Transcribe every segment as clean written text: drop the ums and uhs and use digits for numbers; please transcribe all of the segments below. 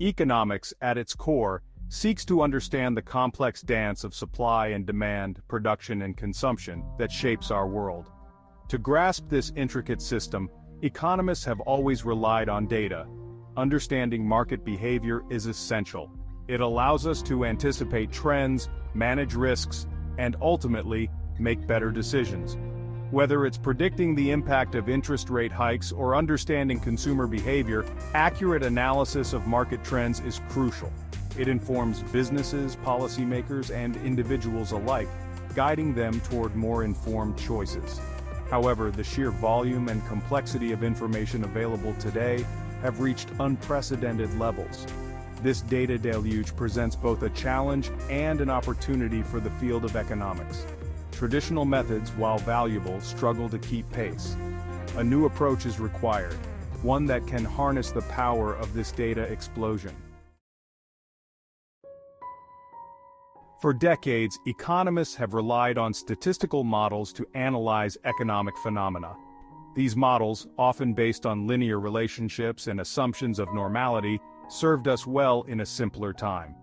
Economics, at its core, seeks to understand the complex dance of supply and demand, production and consumption that shapes our world. To grasp this intricate system, economists have always relied on data. Understanding market behavior is essential. It allows us to anticipate trends, manage risks, and ultimately, make better decisions. Whether it's predicting the impact of interest rate hikes or understanding consumer behavior, accurate analysis of market trends is crucial. It informs businesses, policymakers, and individuals alike, guiding them toward more informed choices. However, the sheer volume and complexity of information available today have reached unprecedented levels. This data deluge presents both a challenge and an opportunity for the field of economics. Traditional methods, while valuable, struggle to keep pace. A new approach is required, one that can harness the power of this data explosion. For decades, economists have relied on statistical models to analyze economic phenomena. These models, often based on linear relationships and assumptions of normality, served us well in a simpler time.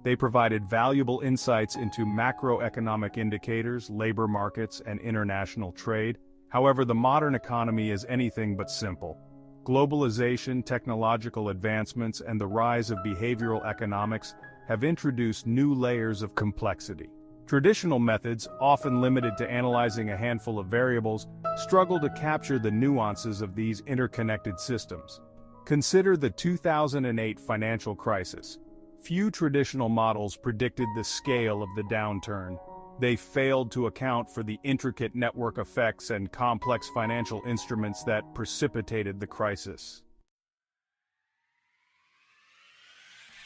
They provided valuable insights into macroeconomic indicators, labor markets, and international trade. However, the modern economy is anything but simple. Globalization, technological advancements, and the rise of behavioral economics have introduced new layers of complexity. Traditional methods, often limited to analyzing a handful of variables, struggle to capture the nuances of these interconnected systems. Consider the 2008 financial crisis. Few traditional models predicted the scale of the downturn. They failed to account for the intricate network effects and complex financial instruments that precipitated the crisis.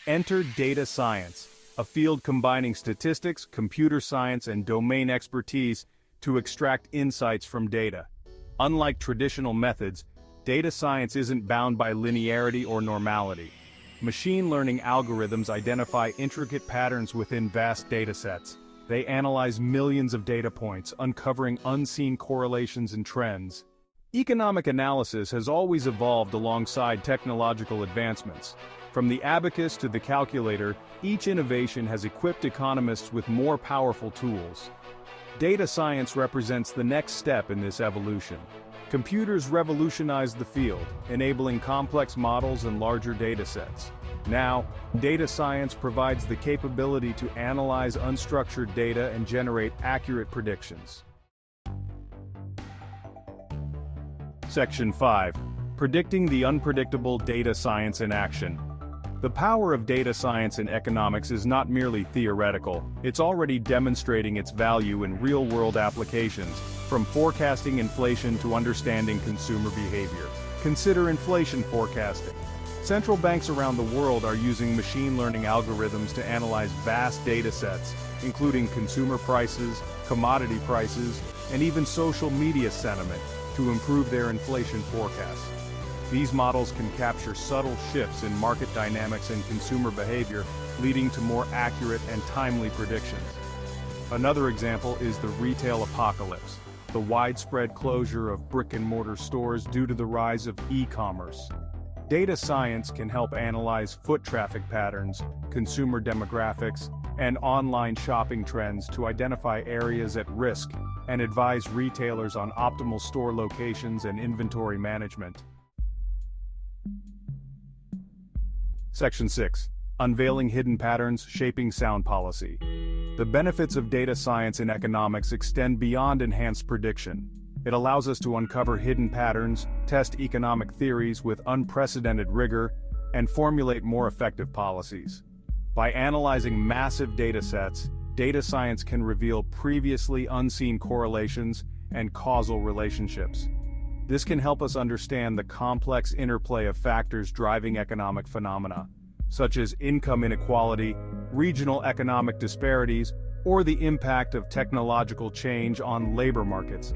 Enter data science, a field combining statistics, computer science, and domain expertise to extract insights from data. Unlike traditional methods, data science isn't bound by linearity or normality. Machine learning algorithms identify intricate patterns within vast datasets. They analyze millions of data points, uncovering unseen correlations and trends. Economic analysis has always evolved alongside technological advancements. From the abacus to the calculator, each innovation has equipped economists with more powerful tools. Data science represents the next step in this evolution. Computers revolutionized the field, enabling complex models and larger datasets. Now, data science provides the capability to analyze unstructured data and generate accurate predictions. Section 5. Predicting the unpredictable: data science in action. The power of data science in economics is not merely theoretical, it's already demonstrating its value in real-world applications, from forecasting inflation to understanding consumer behavior. Consider inflation forecasting. Central banks around the world are using machine learning algorithms to analyze vast data sets, including consumer prices, commodity prices, and even social media sentiment, to improve their inflation forecasts. These models can capture subtle shifts in market dynamics and consumer behavior, leading to more accurate and timely predictions. Another example is the retail apocalypse, the widespread closure of brick-and-mortar stores due to the rise of e-commerce. Data science can help analyze foot traffic patterns, consumer demographics, and online shopping trends to identify areas at risk and advise retailers on optimal store locations and inventory management. Section 6. Unveiling hidden patterns, shaping sound policy. The benefits of data science in economics extend beyond enhanced prediction. It allows us to uncover hidden patterns, test economic theories with unprecedented rigor, and formulate more effective policies. By analyzing massive data sets, data science can reveal previously unseen correlations and causal relationships. This can help us understand the complex interplay of factors driving economic phenomena, such as income inequality, regional economic disparities, or the impact of technological change on labor markets.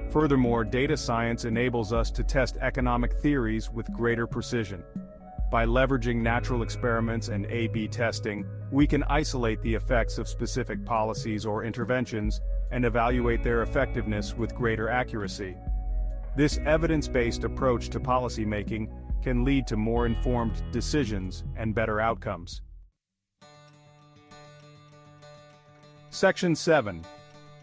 Furthermore, data science enables us to test economic theories with greater precision. By leveraging natural experiments and A/B testing, we can isolate the effects of specific policies or interventions and evaluate their effectiveness with greater accuracy. This evidence-based approach to policymaking can lead to more informed decisions and better outcomes. Section 7.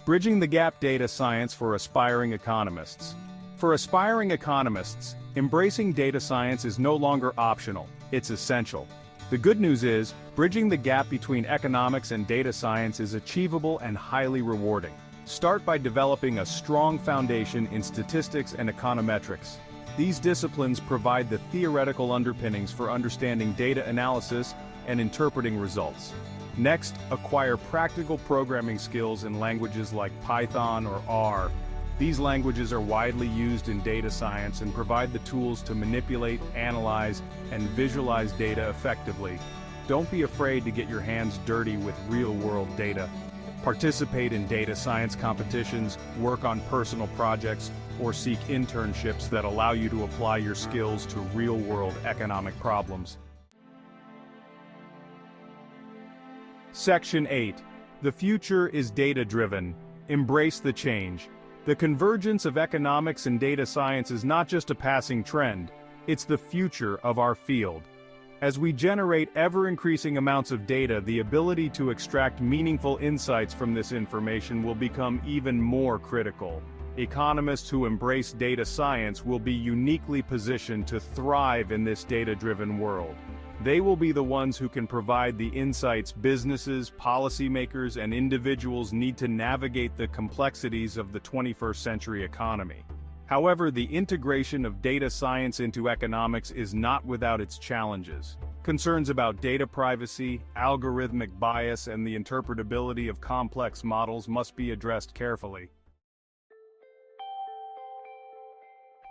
Bridging the gap: data science for aspiring economists. For aspiring economists, embracing data science is no longer optional, it's essential. The good news is, bridging the gap between economics and data science is achievable and highly rewarding. Start by developing a strong foundation in statistics and econometrics. These disciplines provide the theoretical underpinnings for understanding data analysis and interpreting results. Next, acquire practical programming skills in languages like Python or R. These languages are widely used in data science and provide the tools to manipulate, analyze, and visualize data effectively. Don't be afraid to get your hands dirty with real-world data. Participate in data science competitions, work on personal projects, or seek internships that allow you to apply your skills to real-world economic problems. Section 8. The future is data-driven. Embrace the change. The convergence of economics and data science is not just a passing trend, it's the future of our field. As we generate ever-increasing amounts of data, the ability to extract meaningful insights from this information will become even more critical. Economists who embrace data science will be uniquely positioned to thrive in this data-driven world. They will be the ones who can provide the insights businesses, policymakers, and individuals need to navigate the complexities of the 21st century economy. However, the integration of data science into economics is not without its challenges. Concerns about data privacy, algorithmic bias, and the interpretability of complex models must be addressed carefully.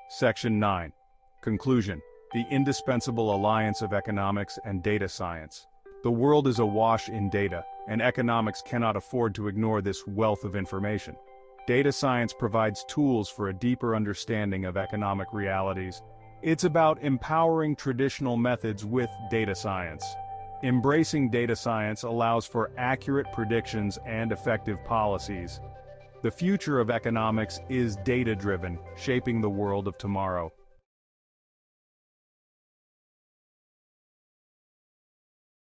Section 9. Conclusion. The indispensable alliance of economics and data science. The world is awash in data, and economics cannot afford to ignore this wealth of information. Data science provides tools for a deeper understanding of economic realities. It's about empowering traditional methods with data science. Embracing data science allows for accurate predictions and effective policies. The future of economics is data-driven, shaping the world of tomorrow.